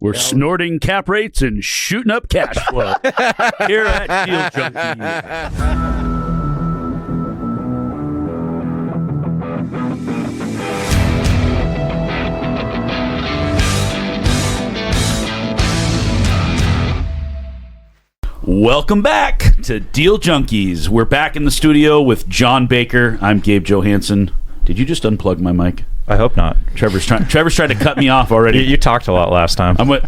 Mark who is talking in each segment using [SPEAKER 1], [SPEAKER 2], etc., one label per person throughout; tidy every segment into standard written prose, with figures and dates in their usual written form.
[SPEAKER 1] We're snorting cap rates and shooting up cash flow here at Deal Junkies. Welcome back to Deal Junkies. We're back in the studio with John Baker. I'm Gabe Johansson. Did you just unplug my mic?
[SPEAKER 2] I hope not.
[SPEAKER 1] Trevor's trying to cut me off already.
[SPEAKER 2] You talked a lot last time.
[SPEAKER 1] I'm not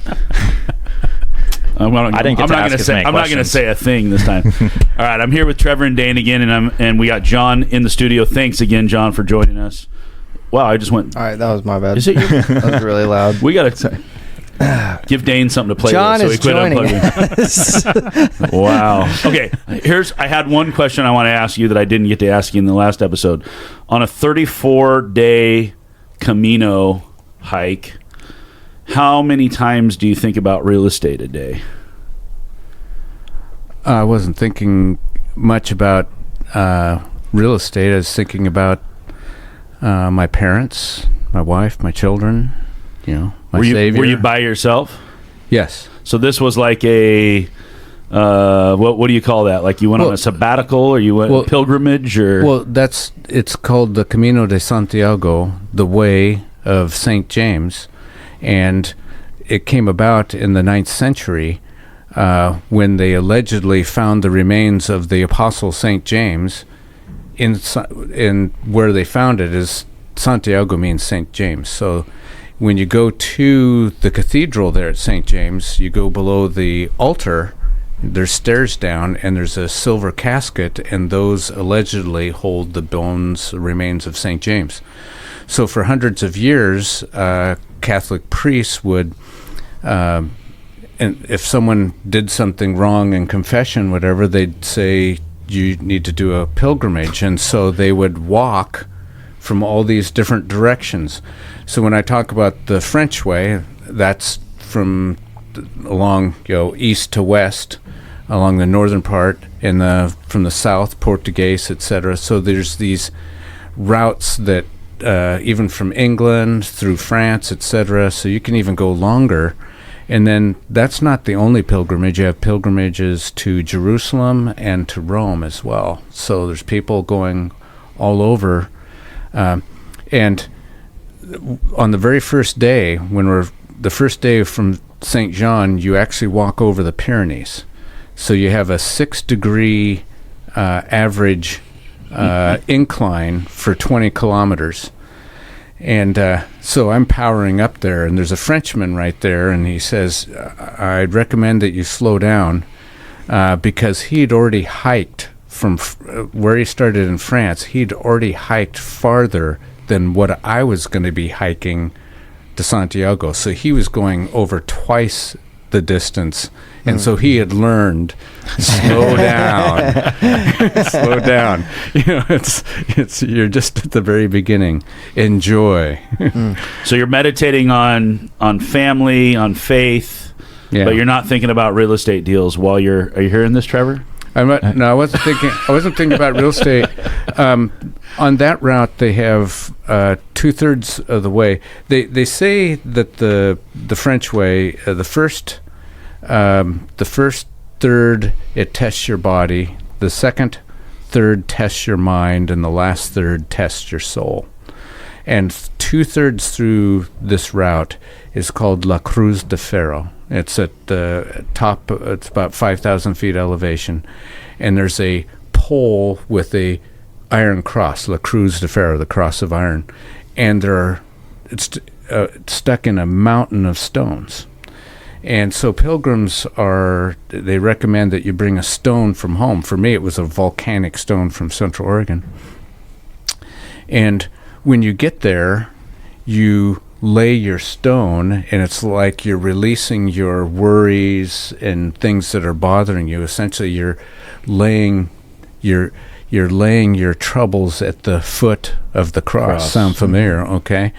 [SPEAKER 1] going to say a thing this time. All right, I'm here with Trevor and Dane again, and we got John in the studio. Thanks again, John, for joining us. Wow, I just went.
[SPEAKER 3] All right, that was my bad.
[SPEAKER 1] Is it you?
[SPEAKER 3] That was really loud.
[SPEAKER 1] We got to give Dane something to play
[SPEAKER 3] John
[SPEAKER 1] with. So
[SPEAKER 3] is joining us.
[SPEAKER 1] Wow. Okay, I had one question I want to ask you that I didn't get to ask you in the last episode. On a 34-day Camino hike, how many times do you think about real estate a day?
[SPEAKER 4] I wasn't thinking much about real estate. I was thinking about my parents, my wife, my children, my savior.
[SPEAKER 1] Were you by yourself?
[SPEAKER 4] Yes.
[SPEAKER 1] So this was like a, what do you call that? Like you went on a sabbatical, or you went pilgrimage, or?
[SPEAKER 4] Well, it's called the Camino de Santiago, the Way of St. James, and it came about in the 9th century when they allegedly found the remains of the Apostle St. James. In where they found it is Santiago means St. James. So when you go to the cathedral there at St. James, you go below the altar, there's stairs down, and there's a silver casket, and those allegedly hold the remains of St. James. So for hundreds of years, Catholic priests would, and if someone did something wrong in confession, whatever, they'd say, you need to do a pilgrimage. And so they would walk from all these different directions. So when I talk about the French way, that's from along east to west, along the northern part, and from the south, Portuguese, etc. So there's these routes that even from England through France, etc. So you can even go longer. And then that's not the only pilgrimage. You have pilgrimages to Jerusalem and to Rome as well. So there's people going all over. And on the very first day, the first day from St. John, you actually walk over the Pyrenees. So you have a 6-degree average incline for 20 kilometers. And so I'm powering up there, and there's a Frenchman right there, and he says, I'd recommend that you slow down because he'd already hiked from where he started in France. He'd already hiked farther than what I was going to be hiking to Santiago. So he was going over twice the distance. And so he had learned, slow down, slow down. It's you're just at the very beginning. Enjoy.
[SPEAKER 1] So you're meditating on family, on faith, but you're not thinking about real estate deals while are you hearing this, Trevor?
[SPEAKER 4] I wasn't thinking about real estate. On that route, they have 2/3 of the way. They say that the French way, the first third, it tests your body. The second third tests your mind, and the last third tests your soul. And 2/3 through this route is called La Cruz de Ferro. It's at the top. It's about 5,000 feet elevation, and there's a pole with a iron cross, La Cruz de Ferro, the cross of iron, and it's stuck in a mountain of stones. And so pilgrims they recommend that you bring a stone from home. For me, it was a volcanic stone from Central Oregon. And when you get there, you lay your stone, and it's like you're releasing your worries and things that are bothering you. Essentially, you're laying your troubles at the foot of the cross. Sound familiar? Okay.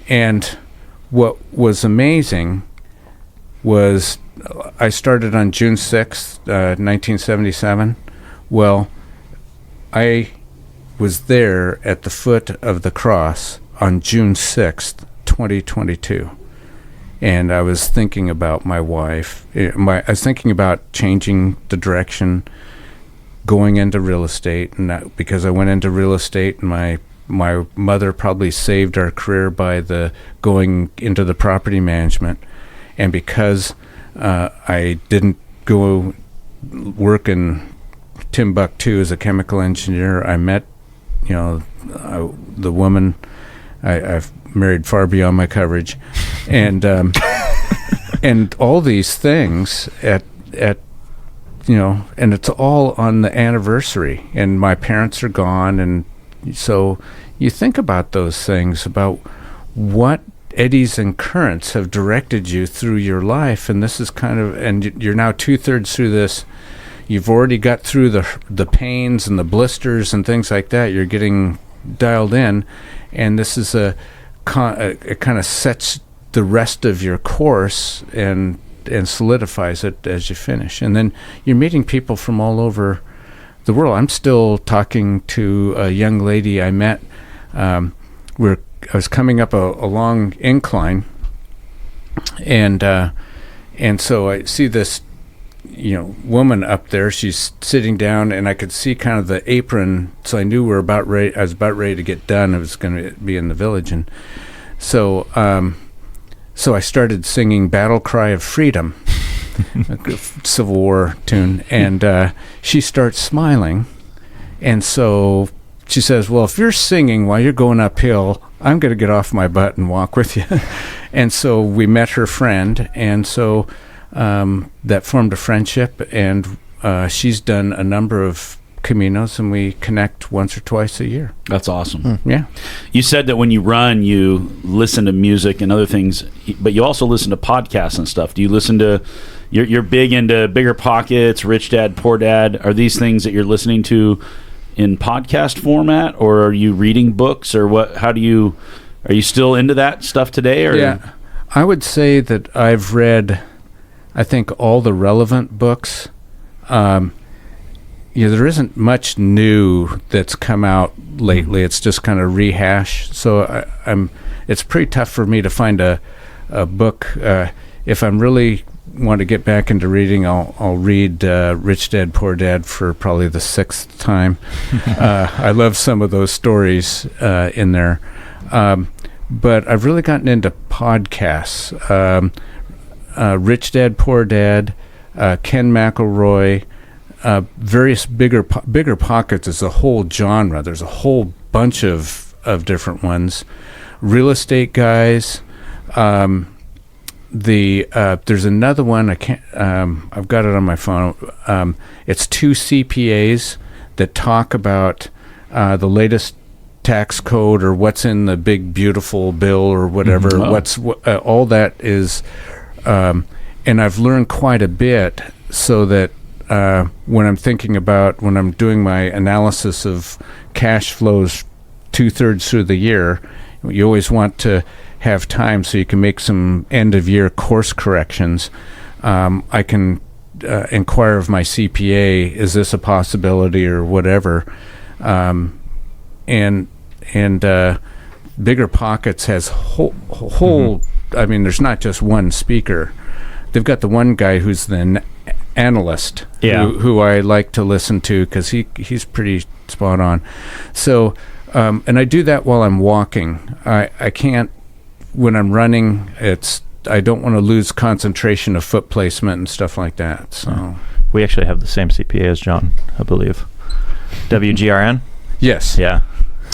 [SPEAKER 4] And what was amazing was I started on June 6th, 1977. Well, I was there at the foot of the cross on June 6th, 2022. and I was thinking about my wife. I was thinking about changing the direction, going into real estate, and because I went into real estate, and my mother probably saved our career by going into the property management, and because I didn't go work in Timbuktu as a chemical engineer, I met, the woman. I've married far beyond my coverage, and and all these things at and it's all on the anniversary, and my parents are gone, and so you think about those things, about what eddies and currents have directed you through your life, and this is and you're now 2/3 through this. You've already got through the pains and the blisters and things like that. You're getting dialed in, and this is it kind of sets the rest of your course and solidifies it as you finish. And then you're meeting people from all over the world. I'm still talking to a young lady I met. I was coming up a long incline, and so I see this woman up there. She's sitting down, and I could see kind of the apron, so I knew I was about ready to get done. I was going to be in the village, and so I started singing "Battle Cry of Freedom," a Civil War tune, and she starts smiling, and so she says, "Well, if you're singing while you're going uphill, I'm going to get off my butt and walk with you." And so we met her friend, and so that formed a friendship, and she's done a number of Caminos, and we connect once or twice a year.
[SPEAKER 1] That's awesome.
[SPEAKER 4] Yeah.
[SPEAKER 1] You said that when you run, you listen to music and other things, but you also listen to podcasts and stuff. Do you listen to, you're big into Bigger Pockets, Rich Dad, Poor Dad. Are these things that you're listening to in podcast format, or are you reading books, or what? Are you still into that stuff today? Or?
[SPEAKER 4] Yeah. I would say that I've read, I think, all the relevant books. There isn't much new that's come out lately. It's just kind of rehash. So it's pretty tough for me to find a book. If I'm really want to get back into reading, I'll read Rich Dad, Poor Dad for probably the 6th time. I love some of those stories in there. But I've really gotten into podcasts. Rich Dad, Poor Dad, Ken McElroy, various bigger pockets is a whole genre. There's a whole bunch of different ones. Real estate guys. There's another one I can't. I've got it on my phone. It's 2 CPAs that talk about the latest tax code, or what's in the big beautiful bill, or whatever.
[SPEAKER 1] Oh.
[SPEAKER 4] All that is. And I've learned quite a bit, so that when I'm doing my analysis of cash flows 2/3 through the year, you always want to have time so you can make some end-of-year course corrections. I can inquire of my CPA, is this a possibility or whatever? And Bigger Pockets has whole I mean, there's not just one speaker. They've got the one guy who's the analyst, who I like to listen to, because he's pretty spot on. So, and I do that while I'm walking. I can't, when I'm running, I don't want to lose concentration of foot placement and stuff like that. So
[SPEAKER 2] we actually have the same CPA as John, I believe. WGRN?
[SPEAKER 4] Yes.
[SPEAKER 2] Yeah.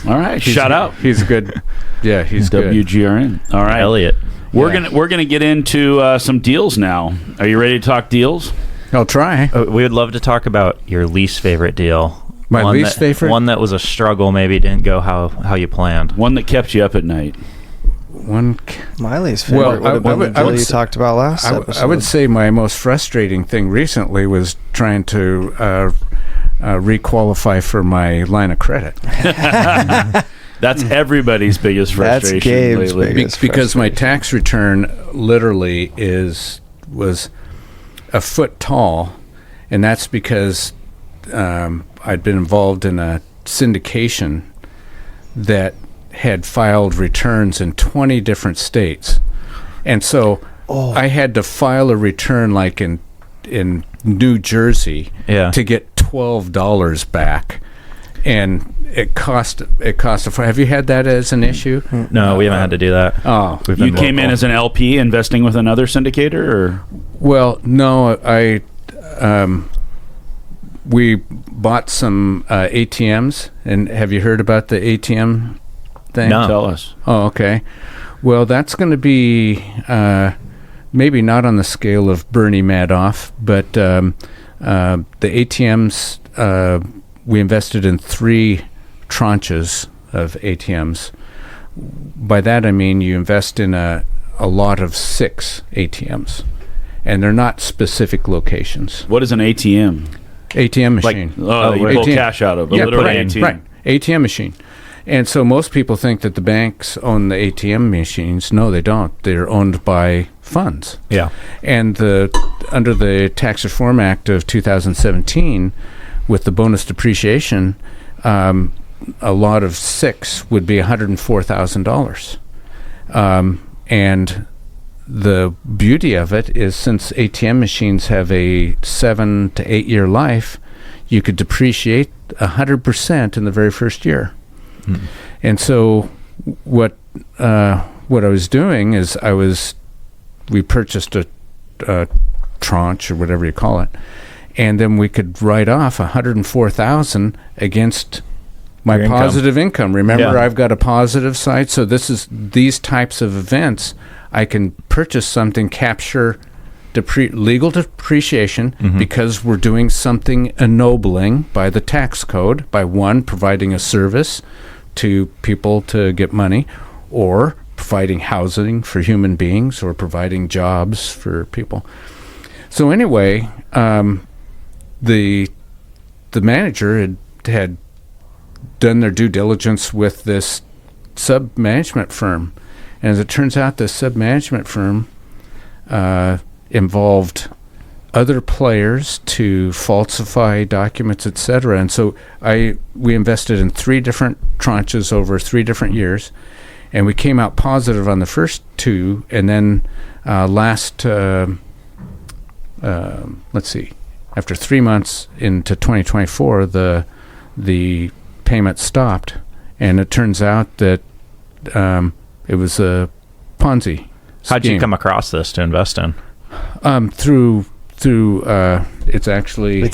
[SPEAKER 1] All right. Shout out.
[SPEAKER 4] He's good. Yeah, he's good.
[SPEAKER 1] WGRN. All right.
[SPEAKER 2] Elliot.
[SPEAKER 1] We're gonna get into some deals now. Are you ready to talk deals?
[SPEAKER 4] I'll try.
[SPEAKER 2] We would love to talk about your least favorite deal.
[SPEAKER 4] My least favorite?
[SPEAKER 2] One that was a struggle, maybe didn't go how you planned.
[SPEAKER 1] One that kept you up at night.
[SPEAKER 3] My least favorite would have been the deal you talked about last episode.
[SPEAKER 4] I would say my most frustrating thing recently was trying to requalify for my line of credit.
[SPEAKER 1] That's everybody's biggest frustration.
[SPEAKER 3] That's Gabe's
[SPEAKER 1] lately.
[SPEAKER 3] biggest
[SPEAKER 4] Because my tax return literally was a foot tall, and that's because I'd been involved in a syndication that had filed returns in 20 different states. And so I had to file a return like in New Jersey to get $12 back, and it cost have you had that as an issue?
[SPEAKER 2] No, we haven't had to do that.
[SPEAKER 4] Oh,
[SPEAKER 1] you came in as an LP investing with another syndicator, or?
[SPEAKER 4] Well, no, we bought some ATMs, and have you heard about the ATM thing?
[SPEAKER 2] No.
[SPEAKER 1] Tell us.
[SPEAKER 4] Oh, okay. Well, that's going to be maybe not on the scale of Bernie Madoff, but the ATMs, we invested in 3 tranches of ATMs. By that I mean you invest in a lot of 6 ATMs, and they're not specific locations.
[SPEAKER 1] What is an ATM?
[SPEAKER 4] ATM machine.
[SPEAKER 1] Like, you pull cash out of. Literally ATM.
[SPEAKER 4] Right. ATM machine. And so most people think that the banks own the ATM machines. No, they don't. They're owned by funds.
[SPEAKER 2] Yeah.
[SPEAKER 4] And under the Tax Reform Act of 2017, with the bonus depreciation, a lot of 6 would be $104,000. And the beauty of it is, since ATM machines have a 7 to 8 year life, you could depreciate 100% in the very first year. Mm-hmm. And so what I was doing is we purchased a tranche, or whatever you call it, and then we could write off $104,000 against my positive income. Remember, I've got a positive side, so these types of events, I can purchase something, capture legal depreciation, because we're doing something ennobling by the tax code, by providing a service to people to get money, or providing housing for human beings, or providing jobs for people. So anyway, the manager had done their due diligence with this sub-management firm. And as it turns out, this sub-management firm involved other players to falsify documents, etc. And so we invested in 3 different tranches over 3 different years, and we came out positive on the first 2. And then after 3 months into 2024, the payment stopped, and it turns out that it was a Ponzi scheme.
[SPEAKER 2] How'd you come across this to invest in?
[SPEAKER 4] Through it's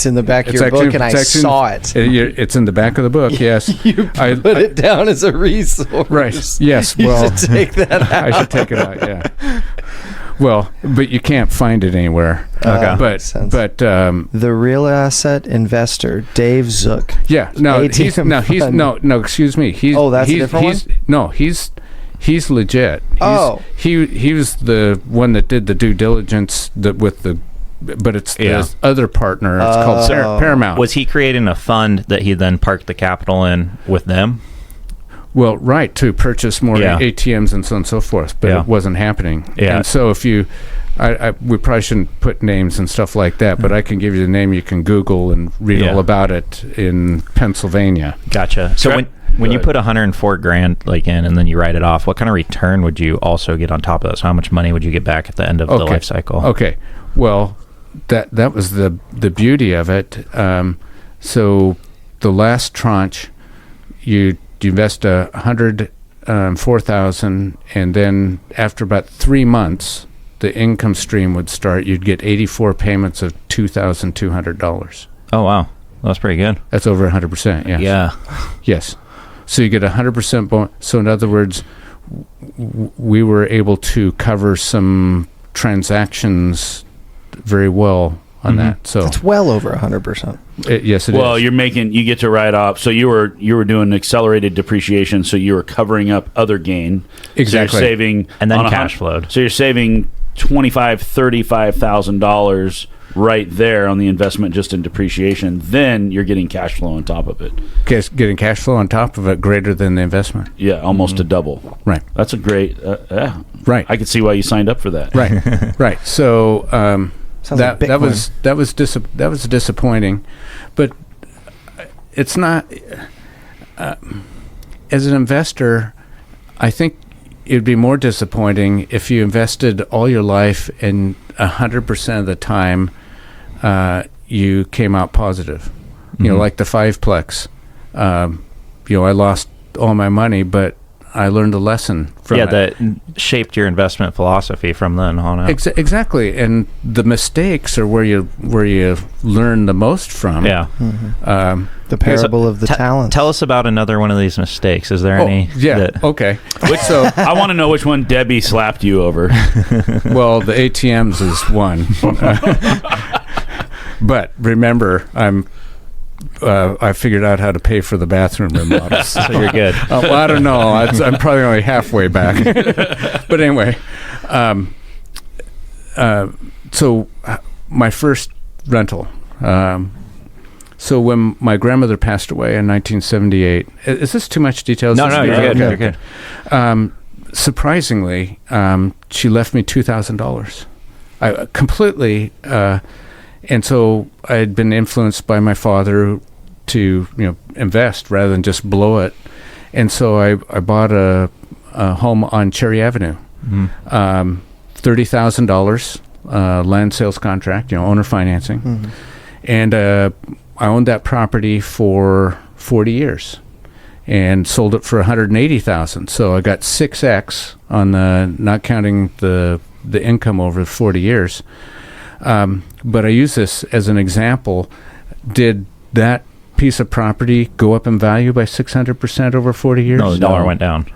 [SPEAKER 4] in the back of your book, and I saw it. It's in the back of the book. Yes,
[SPEAKER 3] you put it down as a resource.
[SPEAKER 4] Right. Yes.
[SPEAKER 3] You should take that out.
[SPEAKER 4] I should take it out. Yeah. Well, but you can't find it anywhere.
[SPEAKER 3] Okay.
[SPEAKER 4] But
[SPEAKER 3] the real asset investor, Dave Zook.
[SPEAKER 4] Yeah. No. Excuse me.
[SPEAKER 3] That's a different one.
[SPEAKER 4] No. He's legit. He was the one that did the due diligence but it's the other partner. It's called Paramount.
[SPEAKER 2] Was he creating a fund that he then parked the capital in with them?
[SPEAKER 4] Well, right, to purchase more ATMs and so on and so forth, but it wasn't happening.
[SPEAKER 2] Yeah.
[SPEAKER 4] And so if you, we probably shouldn't put names and stuff like that, but I can give you the name. You can Google and read all about it in Pennsylvania.
[SPEAKER 2] Gotcha. So when you put $104,000 like in, and then you write it off, what kind of return would you also get on top of that? So how much money would you get back at the end of the life cycle? Okay. Well, that was the beauty of it. So the last tranche, you invest $104,000, and then after about 3 months, the income stream would start. You'd get 84 payments of $2,200. Oh wow, that's pretty good.
[SPEAKER 4] That's over 100%. Yes.
[SPEAKER 2] Yeah.
[SPEAKER 4] Yes. So you get 100% bonus. So in other words, we were able to cover some transactions very well on that. So
[SPEAKER 3] that's well over 100%.
[SPEAKER 4] Yes, it is.
[SPEAKER 1] Well, you get to write off. So you were doing accelerated depreciation. So you were covering up other gain.
[SPEAKER 4] Exactly.
[SPEAKER 1] So you're saving,
[SPEAKER 2] and then cash flowed.
[SPEAKER 1] So you're saving $35,000 right there on the investment just in depreciation. Then you're getting cash flow on top of it.
[SPEAKER 4] Getting cash flow on top of it greater than the investment.
[SPEAKER 1] Yeah, almost a double.
[SPEAKER 4] Right.
[SPEAKER 1] That's a great.
[SPEAKER 4] Right.
[SPEAKER 1] I could see why you signed up for that.
[SPEAKER 4] Right. Right. So. That was disappointing, but it's not. As an investor, I think it'd be more disappointing if you invested all your life and 100% of the time you came out positive. You know, like the Fiveplex. You know, I lost all my money, but I learned a lesson from it.
[SPEAKER 2] That shaped your investment philosophy from then on out.
[SPEAKER 4] Exactly, and the mistakes are where you learn the most from.
[SPEAKER 2] Yeah.
[SPEAKER 3] The parable of the talents.
[SPEAKER 2] Tell us about another one of these mistakes. Is there any?
[SPEAKER 4] Yeah. Okay.
[SPEAKER 1] So I want to know which one Debbie slapped you over.
[SPEAKER 4] Well, the ATMs is one. But remember, I figured out how to pay for the bathroom remodels.
[SPEAKER 2] So you're good.
[SPEAKER 4] Well, I don't know. I'm probably only halfway back. But anyway, so my first rental. So when my grandmother passed away in 1978, is this too much detail?
[SPEAKER 2] No, you're good. You're good.
[SPEAKER 4] Surprisingly, she left me $2,000. I completely. And so I had been influenced by my father to, invest rather than just blow it. And so I bought a home on Cherry Avenue, $30,000 land sales contract, owner financing. And I owned that property for 40 years and sold it for $180,000. So I got 6X on the, not counting the income over 40 years. But I use this as an example. Did that piece of property go up in value by 600% over 40 years?
[SPEAKER 2] No, the dollar went down.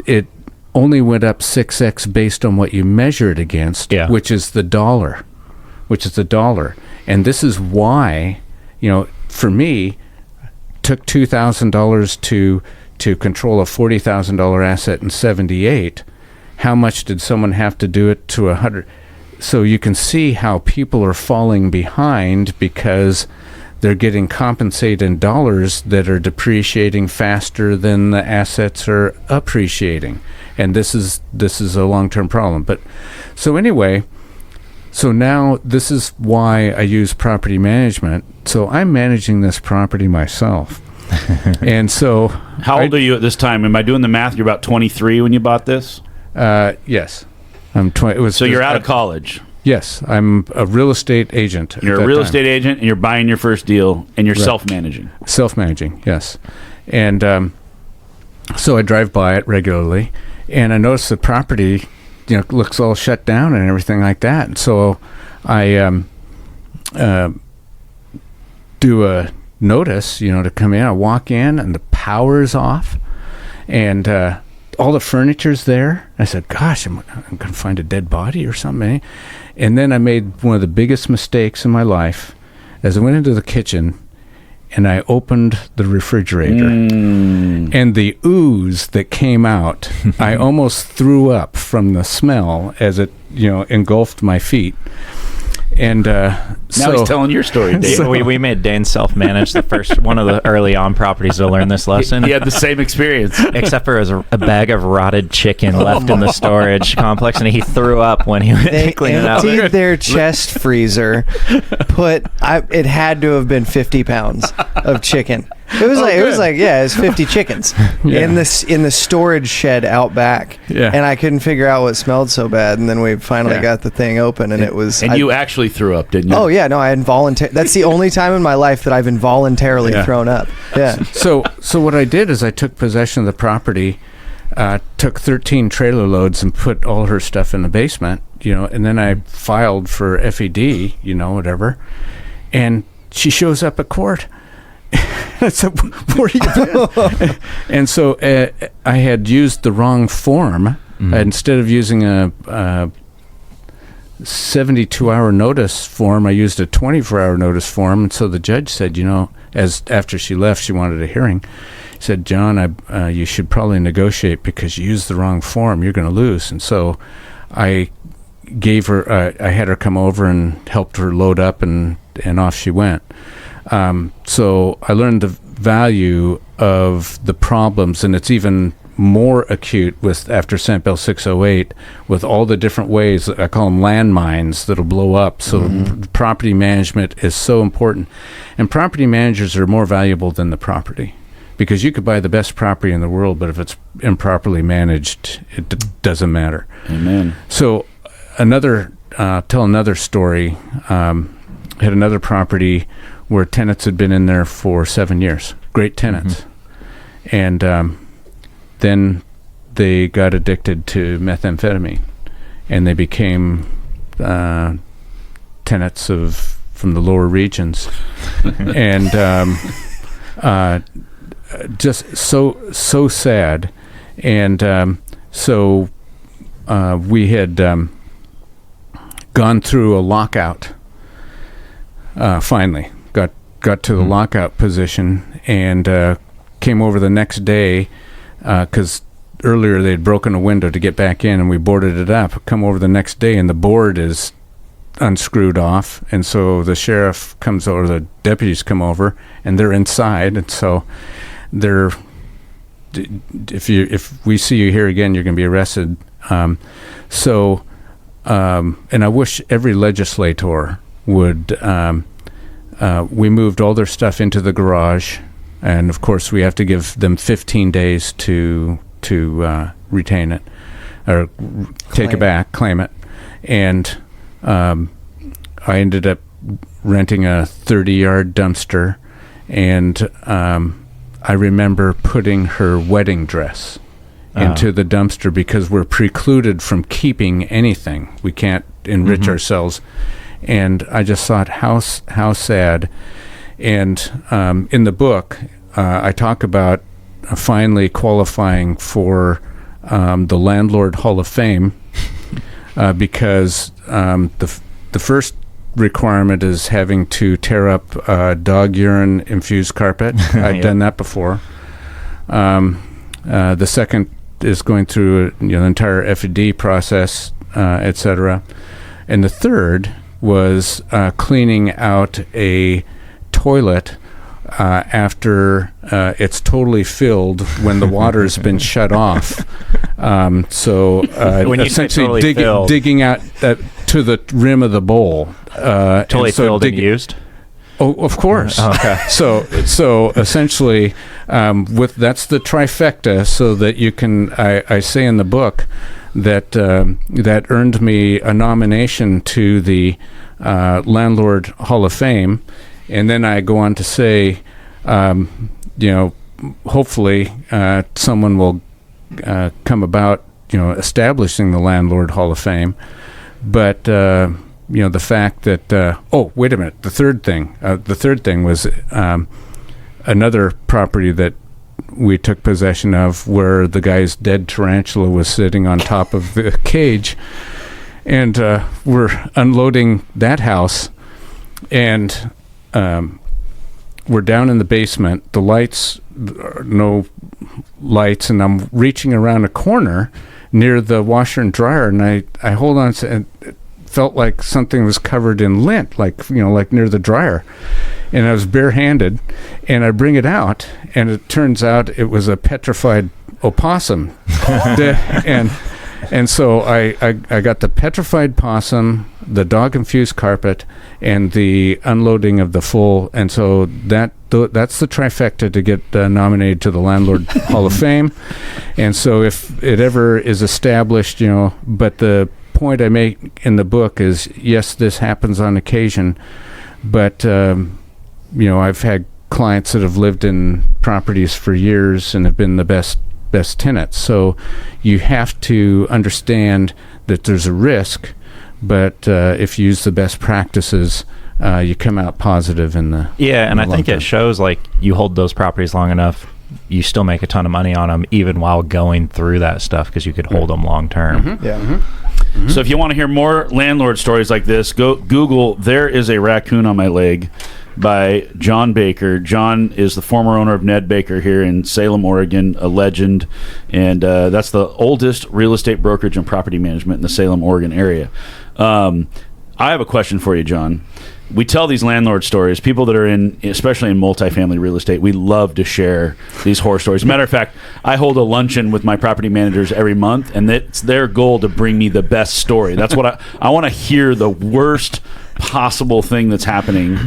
[SPEAKER 4] It only went up 6x based on what you measure it against, which is the dollar. And this is why, for me, took $2,000 to control a $40,000 asset in 78. How much did someone have to do it to 100? So you can see how people are falling behind because they're getting compensated in dollars that are depreciating faster than the assets are appreciating. And this is a long-term problem. But so anyway, so now this is why I use property management. So I'm managing this property myself. And so
[SPEAKER 1] how old are you at this time? Am I doing the math? You're about 23 when you bought this?
[SPEAKER 4] Yes. I'm 20.
[SPEAKER 1] So you're out of college.
[SPEAKER 4] Yes, I'm a real estate agent.
[SPEAKER 1] You're a real estate agent, and you're buying your first deal, and you're self-managing.
[SPEAKER 4] Self-managing, yes. And so I drive by it regularly, and I notice the property, looks all shut down and everything like that. And so I do a notice, to come in. I walk in, and the power's off, and all the furniture's there. I said, gosh, I'm going to find a dead body or something. And then I made one of the biggest mistakes in my life as I went into the kitchen and I opened the refrigerator. And the ooze that came out, I almost threw up from the smell as it, engulfed my feet. And
[SPEAKER 1] now he's telling your story, Dave.
[SPEAKER 2] So we made Dane self-manage the first one of the early on properties to learn this lesson.
[SPEAKER 1] He had the same experience,
[SPEAKER 2] except for a bag of rotted chicken left in the storage complex, and he threw up when he went to clean it out.
[SPEAKER 3] They emptied their chest freezer. It had to have been 50 pounds of chicken. It was like 50 chickens in the storage shed out back. Yeah. And I couldn't figure out what smelled so bad, and then we finally got the thing open, and it was.
[SPEAKER 1] And you actually threw up, didn't you?
[SPEAKER 3] Oh yeah, no, I involuntarily. That's the only time in my life that I've involuntarily thrown up. Yeah.
[SPEAKER 4] So what I did is I took possession of the property, took 13 trailer loads and put all her stuff in the basement, and then I filed for FED, whatever, and she shows up at court. I said, where you been? And so I had used the wrong form. Instead of using a 72-hour notice form, I used a 24-hour notice form. And so the judge said, as after she left, she wanted a hearing. He said, John, you should probably negotiate because you used the wrong form. You're going to lose. And so I gave her, I had her come over and helped her load up, and off she went. So I learned the value of the problems, and it's even more acute after Senate Bill 608 with all the different ways, I call them landmines, that'll blow up. So property management is so important, and property managers are more valuable than the property because you could buy the best property in the world, but if it's improperly managed, it doesn't matter.
[SPEAKER 1] Amen.
[SPEAKER 4] So tell another story. Had another property where tenants had been in there for 7 years. Great tenants. And then they got addicted to methamphetamine, and they became tenants from the lower regions. And just so sad. And so we had gone through a lockout. Finally got to the lockout position, and came over the next day because earlier they'd broken a window to get back in, and we boarded it up. Come over the next day, and the board is unscrewed off, and so the sheriff comes over, the deputies come over, and they're inside, and so they're, if we see you here again, you're going to be arrested. And I wish every legislator would. We moved all their stuff into the garage, and of course we have to give them 15 days to retain it, or take it back, claim it. And I ended up renting a 30-yard dumpster, and I remember putting her wedding dress into the dumpster because we're precluded from keeping anything. We can't enrich ourselves. And I just thought, how sad. And in the book, I talk about finally qualifying for the Landlord Hall of Fame because the first requirement is having to tear up dog urine infused carpet. I'd done that before. The second is going through the entire F&D process, etc. And the third was cleaning out a toilet after it's totally filled when the water's been shut off. So
[SPEAKER 2] when
[SPEAKER 4] essentially
[SPEAKER 2] totally
[SPEAKER 4] digging out to the rim of the bowl.
[SPEAKER 2] Totally filled and used?
[SPEAKER 4] Oh, of course.
[SPEAKER 2] Oh, okay.
[SPEAKER 4] So essentially, that's the trifecta. So that you can, I say in the book that that earned me a nomination to the Landlord Hall of Fame, and then I go on to say, hopefully someone will come about, establishing the Landlord Hall of Fame, but. The fact that wait a minute, the third thing was another property that we took possession of where the guy's dead tarantula was sitting on top of the cage, and we're unloading that house, and we're down in the basement, no lights, and I'm reaching around a corner near the washer and dryer, and I hold on to, and felt like something was covered in lint, like near the dryer, and I was barehanded, and I bring it out, and it turns out it was a petrified opossum. and so I got the petrified possum, the dog infused carpet, and the unloading of the full, and so that's the trifecta to get nominated to the Landlord Hall of Fame. And so if it ever is established, but the point I make in the book is, yes, this happens on occasion, but I've had clients that have lived in properties for years and have been the best tenants. So you have to understand that there's a risk, but if you use the best practices, you come out positive in the
[SPEAKER 2] and
[SPEAKER 4] I
[SPEAKER 2] think it shows, like, you hold those properties long enough, you still make a ton of money on them even while going through that stuff, because you could hold them long term.
[SPEAKER 1] So if you want to hear more landlord stories like this, go Google "There is a Raccoon on My Leg" by John Baker. John is the former owner of Ned Baker here in Salem, Oregon, a legend, and that's the oldest real estate brokerage and property management in the Salem, Oregon area. I have a question for you, John. We tell these landlord stories. People that are especially in multifamily real estate, we love to share these horror stories. Matter of fact, I hold a luncheon with my property managers every month, and it's their goal to bring me the best story. That's what I want to hear, the worst possible thing that's happening.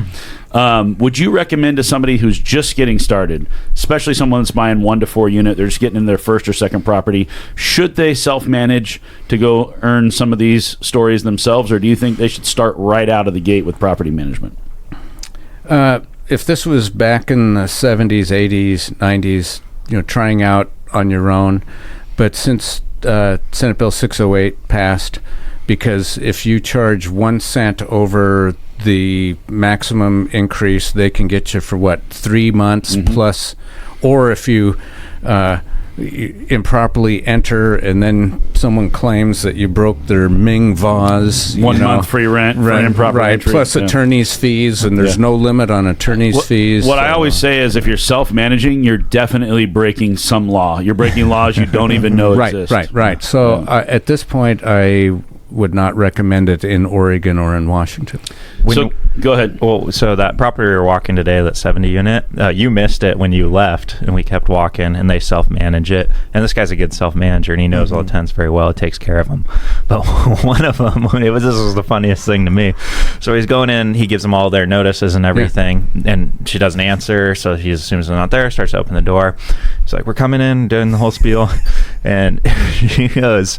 [SPEAKER 1] Would you recommend to somebody who's just getting started, especially someone that's buying 1 to 4 unit, they're just getting in their first or second property, should they self-manage to go earn some of these stories themselves, or do you think they should start right out of the gate with property management?
[SPEAKER 4] If this was back in the 70s, 80s, 90s, trying out on your own, but since Senate Bill 608 passed, because if you charge 1 cent over the maximum increase, they can get you for 3 months plus, or if you improperly enter and then someone claims that you broke their Ming vase,
[SPEAKER 1] 1 month free rent for improper entry.
[SPEAKER 4] Plus attorney's fees, and there's no limit on attorney's fees.
[SPEAKER 1] What I always say is, if you're self-managing, you're definitely breaking some law. You're breaking laws you don't even know exist.
[SPEAKER 4] Right. So at this point, I would not recommend it in Oregon or in Washington.
[SPEAKER 1] Go ahead.
[SPEAKER 2] Well, so that property we were walking today, that 70 unit, you missed it when you left, and we kept walking, and they self-manage it. And this guy's a good self-manager, and he knows all the tenants very well. It takes care of them. But one of them, this was the funniest thing to me. So he's going in, he gives them all their notices and everything, and she doesn't answer, so he assumes they're not there, starts to open the door. He's like, we're coming in, doing the whole spiel. And she goes,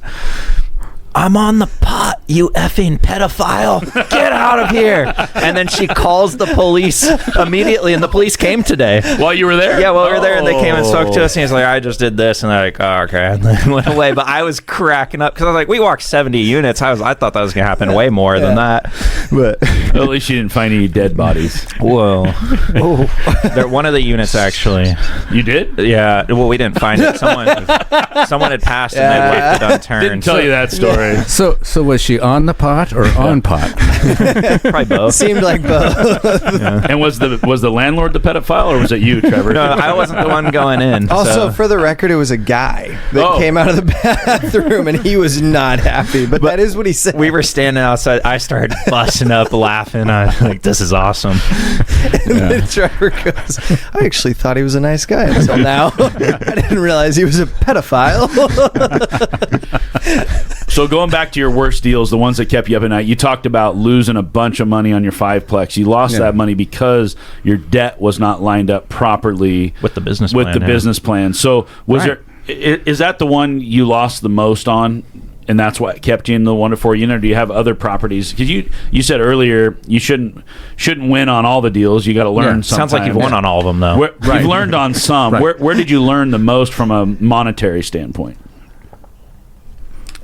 [SPEAKER 2] I'm on the pot, you effing pedophile. Get out of here. And then she calls the police immediately, and the police came today.
[SPEAKER 1] While you were there?
[SPEAKER 2] Yeah, while we were there, and they came and spoke to us, and he's like, I just did this, and they're like, oh, okay, and then went away. But I was cracking up, because I was like, we walked 70 units. I thought that was going to happen way more than that. But
[SPEAKER 1] at least you didn't find any dead bodies.
[SPEAKER 2] Whoa. One of the units, actually.
[SPEAKER 1] You did?
[SPEAKER 2] Yeah. Well, we didn't find it. Someone had passed, and they left it unturned.
[SPEAKER 1] Didn't tell you that story.
[SPEAKER 4] So was she on the pot or on pot?
[SPEAKER 2] Probably both.
[SPEAKER 3] Seemed like both.
[SPEAKER 1] Yeah. And was the landlord the pedophile, or was it you, Trevor?
[SPEAKER 2] No, I wasn't the one going in.
[SPEAKER 3] Also, for the record, it was a guy that came out of the bathroom, and he was not happy. But that is what he said.
[SPEAKER 2] We were standing outside. I started busting up laughing. I was like, this is awesome.
[SPEAKER 3] And then Trevor goes, I actually thought he was a nice guy until now. I didn't realize he was a pedophile.
[SPEAKER 1] So going back to your worst deals, the ones that kept you up at night, you talked about losing a bunch of money on your 5-plex. You lost that money because your debt was not lined up properly
[SPEAKER 2] with the business
[SPEAKER 1] plan. So is that the one you lost the most on, and that's what kept you in the 1 to 4 unit? Or do you have other properties? Because you said earlier you shouldn't win on all the deals. You got to learn.
[SPEAKER 2] Sounds like you've won on all of them, though.
[SPEAKER 1] You've learned on some. Right. Where did you learn the most from a monetary standpoint?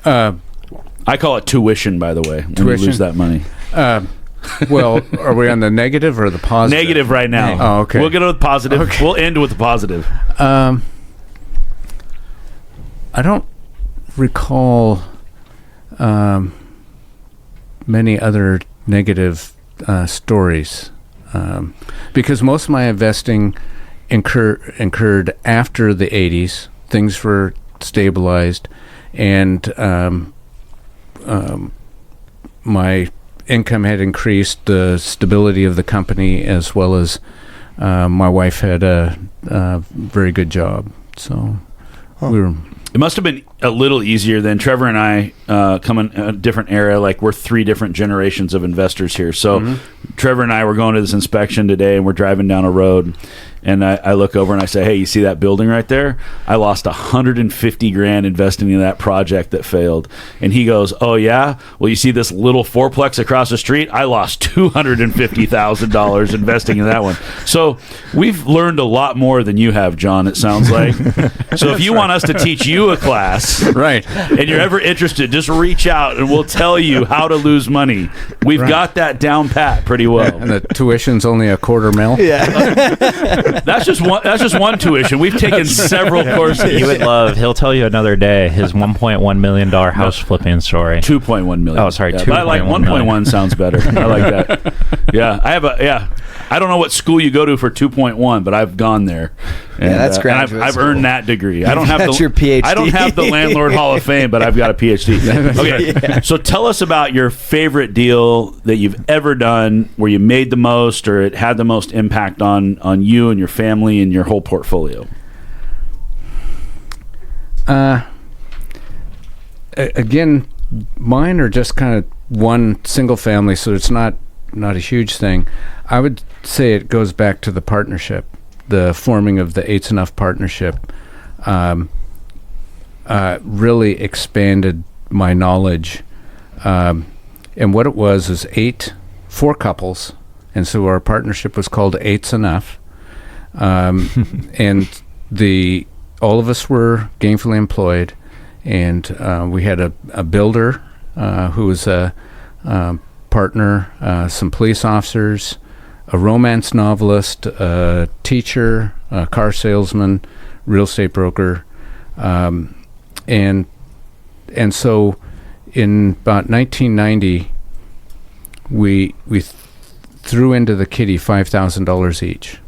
[SPEAKER 1] I call it tuition, by the way. When you lose that money.
[SPEAKER 4] Well, are we on the negative or the positive?
[SPEAKER 1] Negative right now.
[SPEAKER 4] Oh, okay.
[SPEAKER 1] We'll get with positive. Okay. We'll end with the positive.
[SPEAKER 4] I don't recall many other negative stories because most of my investing incurred after the 80s. Things were stabilized, and my income had increased, the stability of the company, as well as my wife had a very good job. So we were...
[SPEAKER 1] It must have been a little easier than Trevor and I come in a different era. Like, we're 3 different generations of investors here. So Trevor and I were going to this inspection today, and we're driving down a road, and I look over and I say, hey, you see that building right there? I lost $150,000 investing in that project that failed. And he goes, oh yeah? Well, you see this little 4-plex across the street? I lost $250,000 investing in that one. So we've learned a lot more than you have, John, it sounds like. So if you want us to teach you a class,
[SPEAKER 4] right,
[SPEAKER 1] and you're ever interested, just reach out and we'll tell you how to lose money. We've got that down pat pretty well.
[SPEAKER 4] And the tuition's only $250,000.
[SPEAKER 3] Yeah.
[SPEAKER 1] That's just one tuition. We've taken several courses.
[SPEAKER 2] You would love. He'll tell you another day his $1.1 million house flipping story.
[SPEAKER 1] $2.1 million.
[SPEAKER 2] Oh, sorry.
[SPEAKER 1] Yeah, 2.1. I like 1.1 sounds better. I like that. Yeah, I don't know what school you go to for 2.1, but I've gone there. And,
[SPEAKER 3] that's graduate
[SPEAKER 1] and I've
[SPEAKER 3] school.
[SPEAKER 1] earned that degree. I don't have
[SPEAKER 3] your PhD.
[SPEAKER 1] I don't have the Landlord Hall of Fame, but I've got a PhD. Okay, so tell us about your favorite deal that you've ever done, where you made the most, or it had the most impact on you and your family and your whole portfolio.
[SPEAKER 4] Again, mine are just kind of one single family, so it's not a huge thing. I would say it goes back to the partnership, the forming of the 8's Enough partnership. Really expanded my knowledge. And what it was is 4 couples, and so our partnership was called 8's Enough. And all of us were gainfully employed, and we had a builder who was a partner, some police officers, a romance novelist, a teacher, a car salesman, real estate broker, and so in about 1990, we threw into the kitty $5,000 each,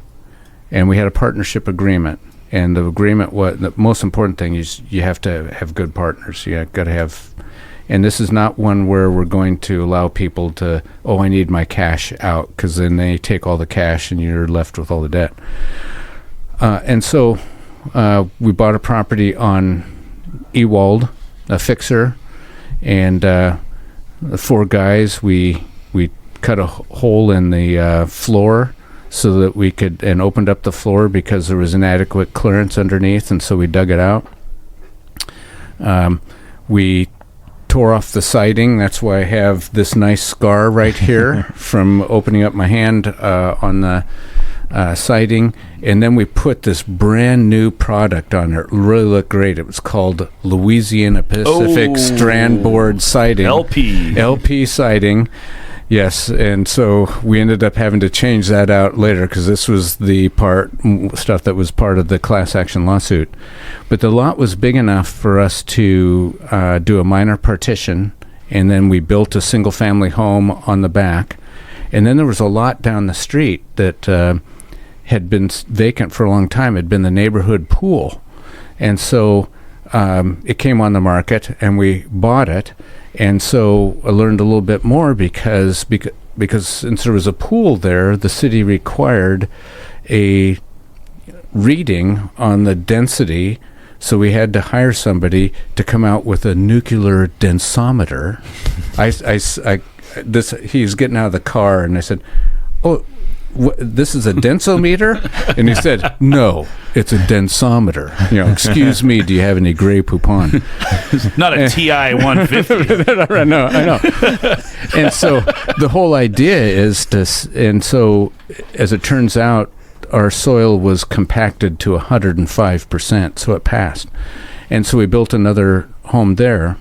[SPEAKER 4] and we had a partnership agreement. And the agreement was, the most important thing is you have to have good partners. You got to have, and this is not one where we're going to allow people to, I need my cash out, because then they take all the cash and you're left with all the debt. And so we bought a property on Ewald, a fixer, and the 4 guys, we cut a hole in the floor so that we could, and opened up the floor because there was inadequate clearance underneath, and so we dug it out. We tore off the siding. That's why I have this nice scar right here from opening up my hand on the siding. And then we put this brand new product on it. It really looked great. It was called Louisiana Pacific Strand Board Siding. LP siding. Yes, and so we ended up having to change that out later because this was the stuff that was part of the class action lawsuit. But the lot was big enough for us to do a minor partition, and then we built a single-family home on the back. And then there was a lot down the street that had been vacant for a long time. It had been the neighborhood pool. And so it came on the market, and we bought it. And so I learned a little bit more because since there was a pool there, the city required a reading on the density. So we had to hire somebody to come out with a nuclear densometer. He's getting out of the car, and I said, this is a densometer? And he said, no, it's a densometer. Excuse me, do you have any Grey Poupon?
[SPEAKER 1] Not a TI 150.
[SPEAKER 4] I know. And so the whole idea is and so as it turns out, our soil was compacted to 105%, so it passed. And so we built another home there,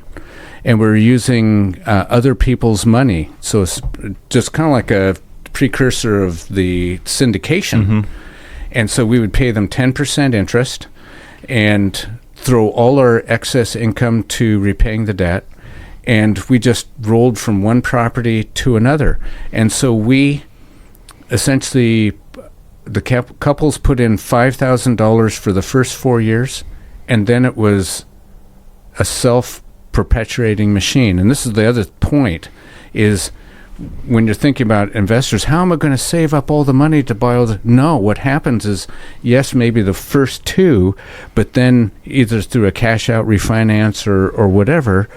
[SPEAKER 4] and we're using other people's money. So it's just kind of like a precursor of the syndication. Mm-hmm. And so we would pay them 10% interest and throw all our excess income to repaying the debt. And we just rolled from one property to another. And so we essentially, the couples put in $5,000 for the first 4 years, and then it was a self-perpetuating machine. And this is the other point, is when you're thinking about investors, how am I going to save up all the money to buy all the... No, what happens is, yes, maybe the first 2, but then either through a cash out refinance or whatever,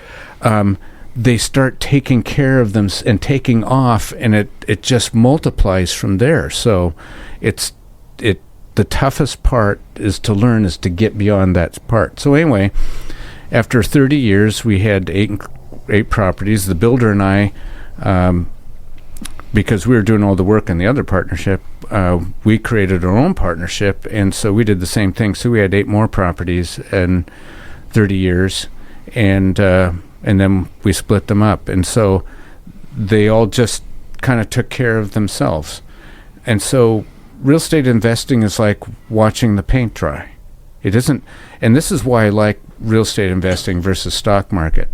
[SPEAKER 4] they start taking care of them and taking off, and it just multiplies from there. So the toughest part is to learn is to get beyond that part. So anyway, after 30 years, we had eight properties. The builder and I, because we were doing all the work in the other partnership, we created our own partnership, and so we did the same thing. So we had 8 more properties in 30 years, and then we split them up. And so they all just kind of took care of themselves. And so real estate investing is like watching the paint dry. It isn't, and this is why I like real estate investing versus stock market,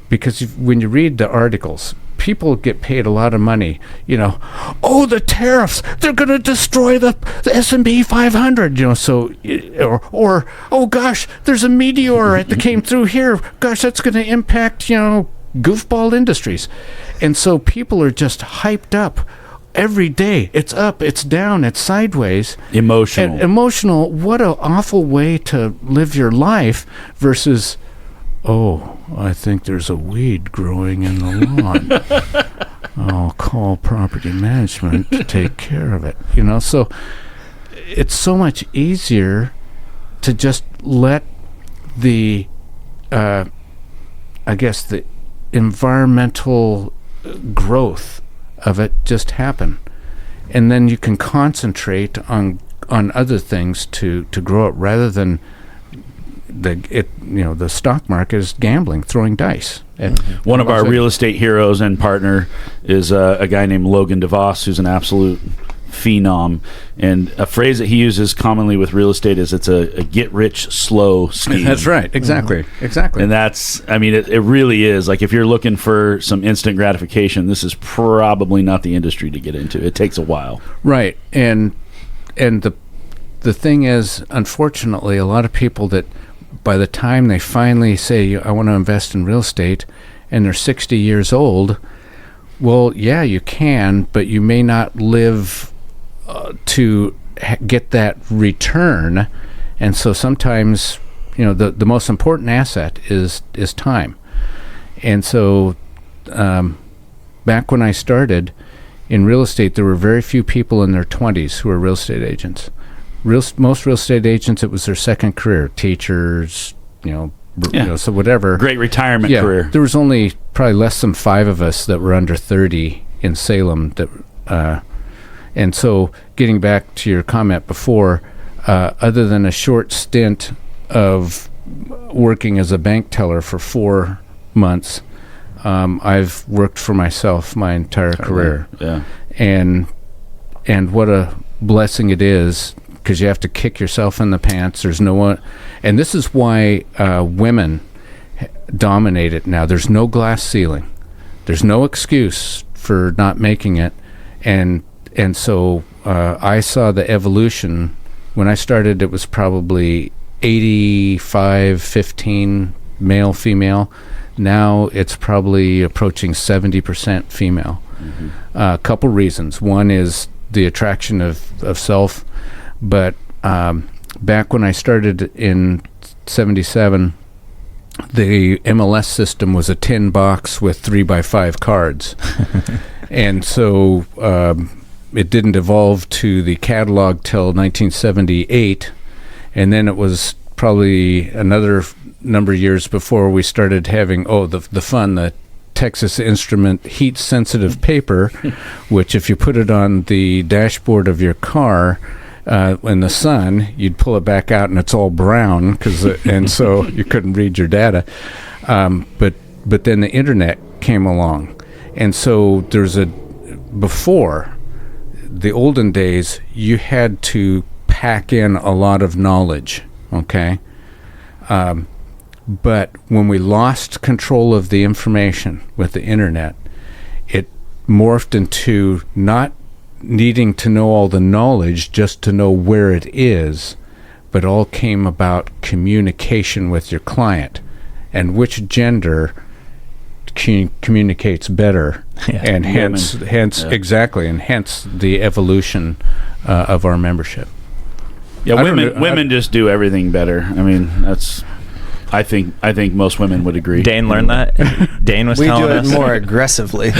[SPEAKER 4] because when you read the articles, people get paid a lot of money. The tariffs, they're going to destroy the S&P 500. So, or oh gosh, there's a meteor that came through here. Gosh, that's going to impact goofball industries, and so people are just hyped up. Every day, it's up, it's down, it's sideways. Emotional. What an awful way to live your life versus, I think there's a weed growing in the lawn. I'll call call property management to take care of it. So it's so much easier to just let the the environmental growth of it just happen, and then you can concentrate on other things to grow it, rather than the stock market is gambling, throwing dice. And
[SPEAKER 1] one of our real estate heroes and partner is a guy named Logan DeVos, who's an absolute phenom, and a phrase that he uses commonly with real estate is it's a get rich slow scheme.
[SPEAKER 4] That's right. Exactly.
[SPEAKER 1] And that's, it really is. Like, if you're looking for some instant gratification, this is probably not the industry to get into. It takes a while.
[SPEAKER 4] Right. And the thing is, unfortunately, a lot of people that by the time they finally say, I want to invest in real estate, and they're 60 years old, well, yeah, you can, but you may not live to get that return. And so sometimes, the most important asset is time. And so back when I started in real estate, there were very few people in their 20s who were real estate agents. Most real estate agents, it was their second career, teachers, so whatever.
[SPEAKER 1] Great retirement career.
[SPEAKER 4] There was only probably less than 5 of us that were under 30 in Salem. And so, getting back to your comment before, other than a short stint of working as a bank teller for 4 months, I've worked for myself my entire career.
[SPEAKER 1] Yeah.
[SPEAKER 4] And what a blessing it is, because you have to kick yourself in the pants. There's no one, and this is why women dominate it now. There's no glass ceiling. There's no excuse for not making it, and so I saw the evolution. When I started, it was probably 85-15 male female. Now it's probably approaching 70% female. Mm-hmm. A couple reasons. One is the attraction of self. But back when I started in 77, the MLS system was a tin box with 3x5 cards. And so it didn't evolve to the catalog till 1978. And then it was probably another number of years before we started having, the Texas Instrument heat-sensitive paper, which if you put it on the dashboard of your car, in the sun, you'd pull it back out and it's all brown, and so you couldn't read your data. But then the internet came along, and so before the olden days, you had to pack in a lot of knowledge. Okay, but when we lost control of the information with the internet, it morphed into not needing to know all the knowledge just to know where it is, but all came about communication with your client and which gender communicates better, and hence exactly, and hence the evolution of our membership.
[SPEAKER 1] Yeah, women just do everything better. That's. I think most women would agree.
[SPEAKER 2] Dane learned that. Dane was telling us.
[SPEAKER 3] We do it more aggressively.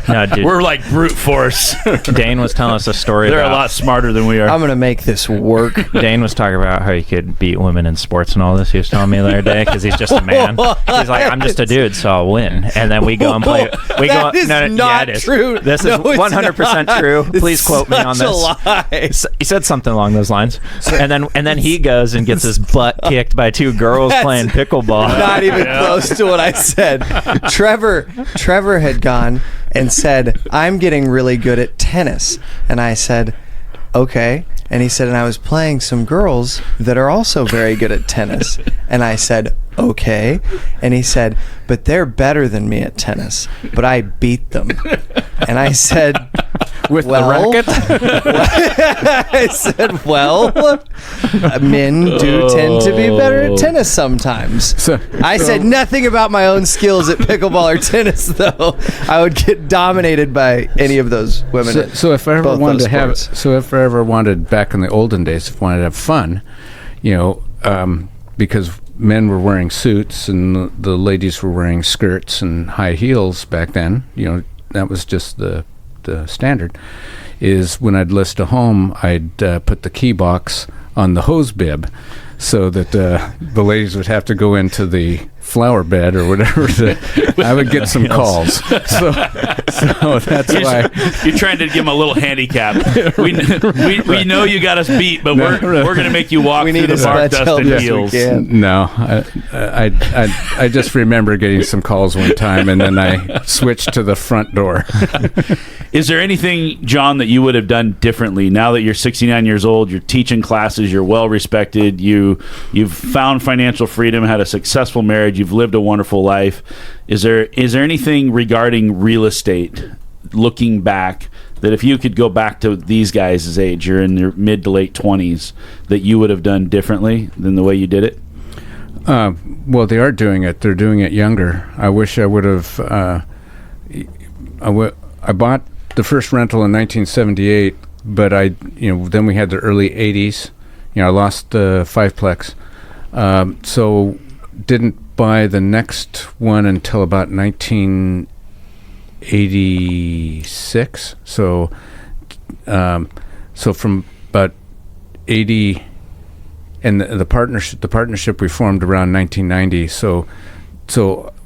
[SPEAKER 2] No, dude.
[SPEAKER 1] We're like brute force.
[SPEAKER 2] Dane was telling us a story.
[SPEAKER 1] They're a lot smarter than we are.
[SPEAKER 3] I'm going to make this work.
[SPEAKER 2] Dane was talking about how he could beat women in sports and all this. He was telling me the other day because he's just a man. He's like, I'm just a dude, so I'll win. And then we go and play.
[SPEAKER 3] That is not true.
[SPEAKER 2] This is 100% true. Please quote me on this.
[SPEAKER 3] Lie.
[SPEAKER 2] He said something along those lines. And then he goes and gets his butt kicked by 2 girls playing pickleball.
[SPEAKER 3] Not even close to what I said. Trevor had gone and said, I'm getting really good at tennis. And I said, okay. And he said, and I was playing some girls that are also very good at tennis. And I said, okay. And he said, but they're better than me at tennis, but I beat them. And I said,
[SPEAKER 4] with the racket?
[SPEAKER 3] I said, well, men do tend to be better at tennis sometimes. I said nothing about my own skills at pickleball or tennis, though. I would get dominated by any of those women.
[SPEAKER 4] So if I ever wanted back in the olden days, if I wanted to have fun, because men were wearing suits and the ladies were wearing skirts and high heels back then, that was just the the standard, is when I'd list a home, I'd put the key box on the hose bib so that the ladies would have to go into the flower bed or whatever. I would get some calls. So that's why.
[SPEAKER 1] You're trying to give them a little handicap. We know you got us beat, but we're going to make you walk through the bark dust and heels.
[SPEAKER 4] No, I just remember getting some calls one time, and then I switched to the front door.
[SPEAKER 1] Is there anything, John, that you would have done differently now that you're 69 years old, you're teaching classes, you're well respected, you've found financial freedom, had a successful marriage, you've lived a wonderful life. Is there anything regarding real estate, looking back, that if you could go back to these guys' age, you're in your mid to late 20s, that you would have done differently than the way you did it?
[SPEAKER 4] Well, they are doing it. They're doing it younger. I wish I would have. I bought the first rental in 1978, but then we had the early 80s. I lost the fiveplex, so didn't buy the next one until about 1986. So from about 80, and the partnership we formed around 1990. So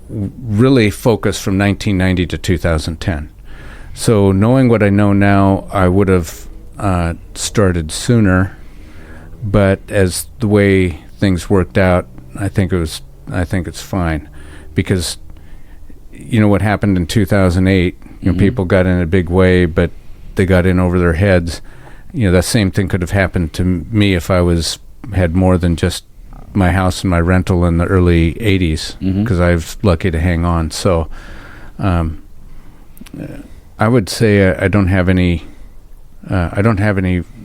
[SPEAKER 4] really focused from 1990 to 2010. So knowing what I know now, I would have started sooner, but as the way things worked out, I think it's fine, because what happened in 2008. People got in a big way, but they got in over their heads. That same thing could have happened to me if I had more than just my house and my rental in the early 80s, because I was lucky to hang on. So I would say I don't have any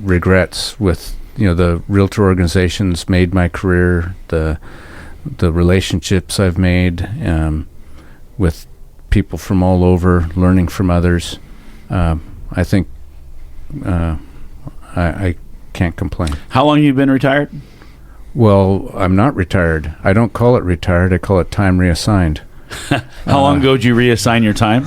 [SPEAKER 4] regrets with the realtor organizations made my career, the relationships I've made with people from all over, learning from others. I think I can't complain.
[SPEAKER 1] How long have you been retired?
[SPEAKER 4] Well, I'm not retired. I don't call it retired. I call it time reassigned.
[SPEAKER 1] How long ago did you reassign your time?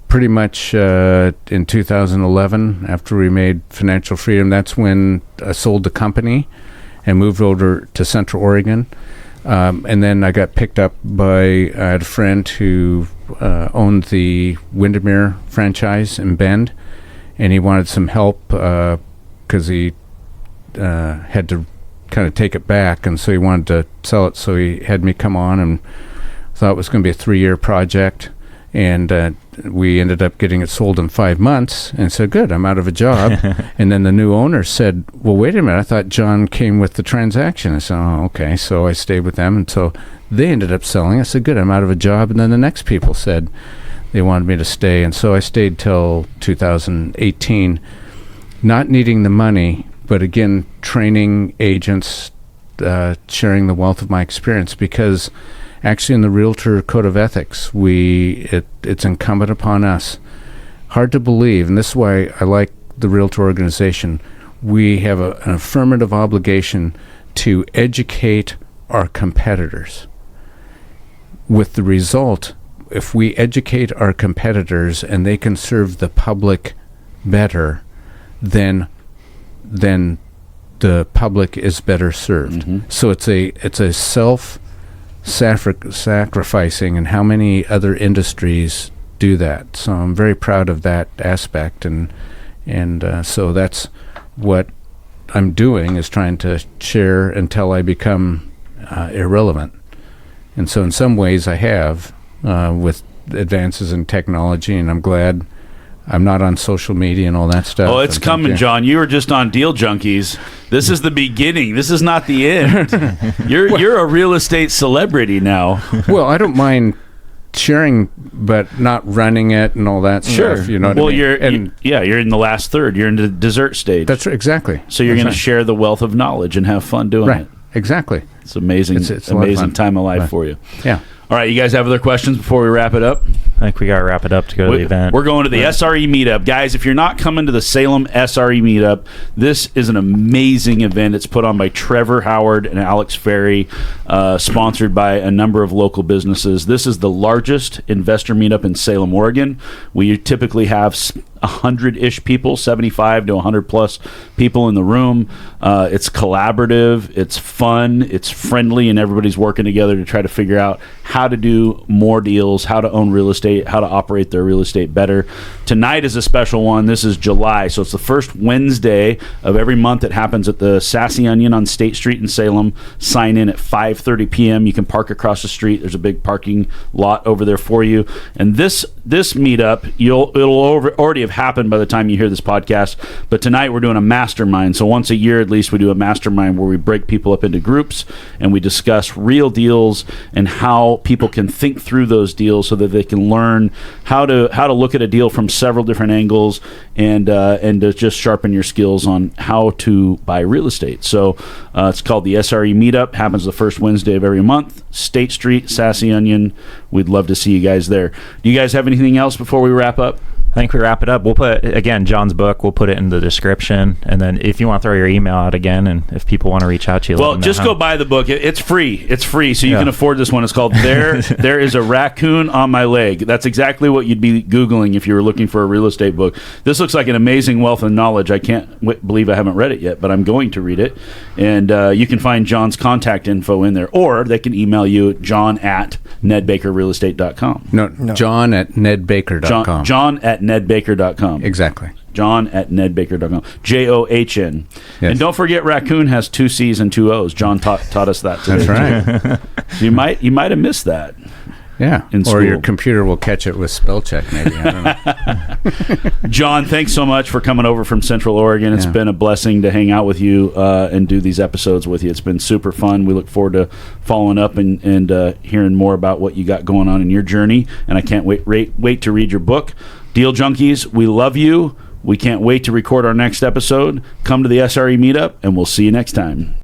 [SPEAKER 4] Pretty much in 2011, after we made financial freedom. That's when I sold the company and moved over to Central Oregon. And then I got picked up by I had a friend who owned the Windermere franchise in Bend, and he wanted some help because he had to kind of take it back, and so he wanted to sell it. So he had me come on, and thought it was going to be a 3-year project. And we ended up getting it sold in 5 months, and said, good, I'm out of a job. And then the new owner said, well, wait a minute, I thought John came with the transaction. I said, oh, okay. So I stayed with them, and so they ended up selling. I said, good, I'm out of a job. And then the next people said they wanted me to stay, and so I stayed till 2018, not needing the money, but again, training agents, sharing the wealth of my experience, because actually in the Realtor Code of Ethics, it's incumbent upon us. Hard to believe, and this is why I like the Realtor organization. We have an affirmative obligation to educate our competitors. With the result, if we educate our competitors and they can serve the public better, then the public is better served. So it's a self-sacrificing, and how many other industries do that. So I'm very proud of that aspect, and so that's what I'm doing, is trying to share until I become irrelevant. And so in some ways I have with advances in technology, and I'm glad I'm not on social media and all that stuff.
[SPEAKER 1] Oh, it's coming, John. You were just on Deal Junkies. This is the beginning. This is not the end. You're a real estate celebrity now.
[SPEAKER 4] Well, I don't mind sharing, but not running it and all that stuff. You know what I mean?
[SPEAKER 1] You're in the last third. You're in the dessert stage.
[SPEAKER 4] That's right, exactly.
[SPEAKER 1] So you're going to share the wealth of knowledge and have fun doing it.
[SPEAKER 4] Exactly.
[SPEAKER 1] It's amazing. It's amazing time of life for you.
[SPEAKER 4] Yeah.
[SPEAKER 1] All right, you guys have other questions before we wrap it up?
[SPEAKER 2] I think we got to wrap it up to go to the event.
[SPEAKER 1] We're going to the SRE meetup. Guys, if you're not coming to the Salem SRE meetup, this is an amazing event. It's put on by Trevor Howard and Alex Ferry, sponsored by a number of local businesses. This is the largest investor meetup in Salem, Oregon. We typically have 100-ish people, 75 to 100 plus people in the room. It's collaborative, it's fun, it's friendly, and everybody's working together to try to figure out how to do more deals, how to own real estate, how to operate their real estate better. Tonight is a special one. This is July, so it's the first Wednesday of every month. It happens at the Sassy Onion on State Street in Salem. Sign in at 5:30 p.m. You can park across the street. There's a big parking lot over there for you. And this meetup, it'll already have happened by the time you hear this podcast, but tonight we're doing a mastermind. So once a year at least, we do a mastermind where we break people up into groups and we discuss real deals and how people can think through those deals so that they can learn how to look at a deal from several different angles and to just sharpen your skills on how to buy real estate. So it's called the SRE Meetup. Happens the first Wednesday of every month. State Street, Sassy Onion. We'd love to see you guys there. Do you guys have anything else before we wrap up?
[SPEAKER 2] I think we wrap it up. We'll put, again, John's book, we'll put it in the description. And then if you want to throw your email out again, and if people want to reach out to you,
[SPEAKER 1] well, just go buy the book. It's free. It's free, so you can afford this one. It's called There Is a Raccoon on My Leg. That's exactly what you'd be Googling if you were looking for a real estate book. This looks like an amazing wealth of knowledge. I can't believe I haven't read it yet, but I'm going to read it. And you can find John's contact info in there, or they can email you at john@nedbakerrealestate.com.
[SPEAKER 4] No, John at nedbaker.com.
[SPEAKER 1] John at nedbaker.com.
[SPEAKER 4] Exactly.
[SPEAKER 1] John at nedbaker.com. JOHN.
[SPEAKER 4] Yes.
[SPEAKER 1] And don't forget, raccoon has 2 C's and 2 O's. John taught us that today.
[SPEAKER 4] That's right.
[SPEAKER 1] So you might have missed that.
[SPEAKER 4] Yeah.
[SPEAKER 1] In
[SPEAKER 4] or
[SPEAKER 1] school.
[SPEAKER 4] your computer will catch it with spell check, maybe. I don't know.
[SPEAKER 1] John, thanks so much for coming over from Central Oregon. It's been a blessing to hang out with you and do these episodes with you. It's been super fun. We look forward to following up and hearing more about what you got going on in your journey. And I can't wait to read your book. Deal Junkies, we love you. We can't wait to record our next episode. Come to the SRE Meetup, and we'll see you next time.